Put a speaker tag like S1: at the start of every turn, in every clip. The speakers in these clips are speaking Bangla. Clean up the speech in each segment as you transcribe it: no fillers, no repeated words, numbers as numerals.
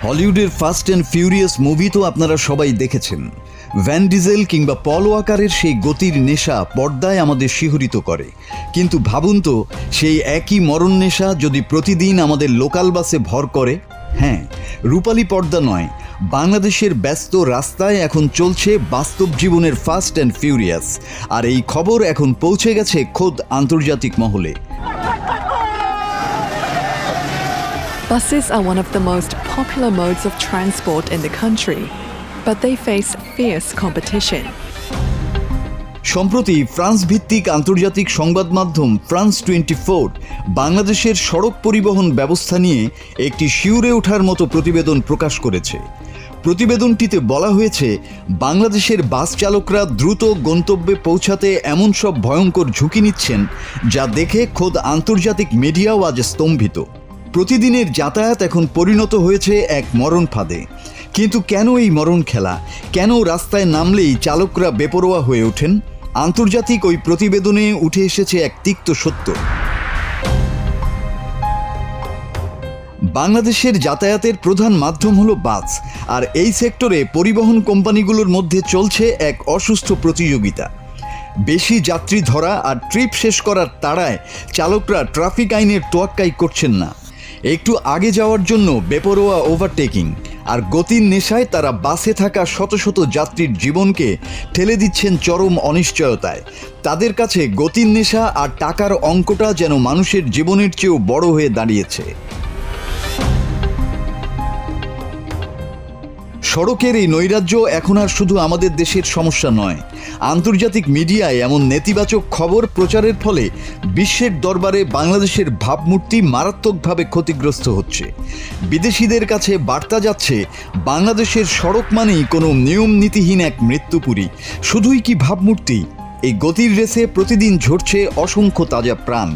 S1: হলিউডের ফাস্ট অ্যান্ড ফিউরিয়াস মুভি তো আপনারা সবাই দেখেছেন। ভ্যান ডিজেল কিংবা পল ওয়াকারের সেই গতির নেশা পর্দায় আমাদের শিহরিত করে। কিন্তু ভাবুন তো, সেই একই মরণ নেশা যদি প্রতিদিন আমাদের লোকাল বাসে ভর করে। হ্যাঁ, রূপালী পর্দা নয়, বাংলাদেশের ব্যস্ত রাস্তায় এখন চলছে বাস্তব জীবনের ফাস্ট অ্যান্ড ফিউরিয়াস। আর এই খবর এখন পৌঁছে গেছে খোদ আন্তর্জাতিক মহলে।
S2: Buses are one of the most popular modes of transport in the country, but they face fierce competition.
S1: সম্প্রতি ফ্রান্স ভিত্তিক আন্তর্জাতিক সংবাদ মাধ্যম ফ্রান্স 24 বাংলাদেশের সড়ক পরিবহন ব্যবস্থা নিয়ে একটি শিউরে ওঠার মতো প্রতিবেদন প্রকাশ করেছে। প্রতিবেদনটিতে বলা হয়েছে, বাংলাদেশের বাস চালকরা দ্রুত গন্তব্যে পৌঁছাতে এমন সব ভয়ঙ্কর ঝুঁকি নিচ্ছেন, যা দেখে খোদ আন্তর্জাতিক মিডিয়াও আজ স্তম্ভিত। প্রতিদিনের যাতায়াত এখন পরিণত হয়েছে এক মরণ ফাঁদে। কিন্তু কেন এই মরণ খেলা? কেন রাস্তায় নামলেই চালকরা বেপরোয়া হয়ে ওঠেন? আন্তর্জাতিক ওই প্রতিবেদনে উঠে এসেছে এক তিক্ত সত্য। বাংলাদেশের যাতায়াতের প্রধান মাধ্যম হলো বাস, আর এই সেক্টরে পরিবহন কোম্পানিগুলোর মধ্যে চলছে এক অসুস্থ প্রতিযোগিতা। বেশি যাত্রী ধরা আর ট্রিপ শেষ করার তাড়ায় চালকরা ট্রাফিক আইনের তোয়াক্কাই করছেন না। একটু আগে যাওয়ার জন্য বেপরোয়া ওভারটেকিং, আর গতির নেশায় তারা বাসে থাকা শত শত যাত্রীর জীবনকে ঠেলে দিচ্ছেন চরম অনিশ্চয়তায়। তাদের কাছে গতির নেশা আর টাকার অঙ্কটা যেন মানুষের জীবনের চেয়েও বড় হয়ে দাঁড়িয়েছে। সড়কের এই নৈরাজ্য এখন আর শুধু আমাদের দেশের সমস্যা নয়। আন্তর্জাতিক মিডিয়ায় এমন নেতিবাচক খবর প্রচারের ফলে বিশ্বের দরবারে বাংলাদেশের ভাবমূর্তি মারাত্মকভাবে ক্ষতিগ্রস্ত হচ্ছে। বিদেশিদের কাছে বার্তা যাচ্ছে, বাংলাদেশের সড়ক মানেই কোনো নিয়ম নীতিহীন এক মৃত্যুপুরী। শুধুই কি ভাবমূর্তি? এই গতির রেসে প্রতিদিন ঝরছে অসংখ্য তাজা প্রাণ।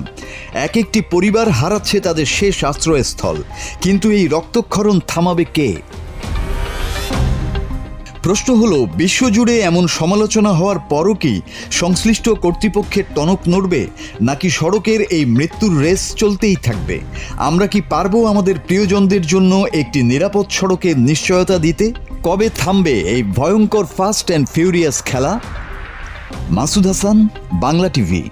S1: এক একটি পরিবার হারাচ্ছে তাদের শেষ আশ্রয়স্থল। কিন্তু এই রক্তক্ষরণ থামাবে কে? প্রশ্ন হলো, বিশ্বজুড়ে এমন সমালোচনা হওয়ার পরও কি সংশ্লিষ্ট কর্তৃপক্ষের টনক নড়বে, নাকি সড়কের এই মৃত্যুর রেস চলতেই থাকবে? আমরা কি পারবো আমাদের প্রিয়জনদের জন্য একটি নিরাপদ সড়কের নিশ্চয়তা দিতে? কবে থামবে এই ভয়ঙ্কর ফাস্ট অ্যান্ড ফিউরিয়াস খেলা? মাসুদ হাসান, বাংলা টিভি।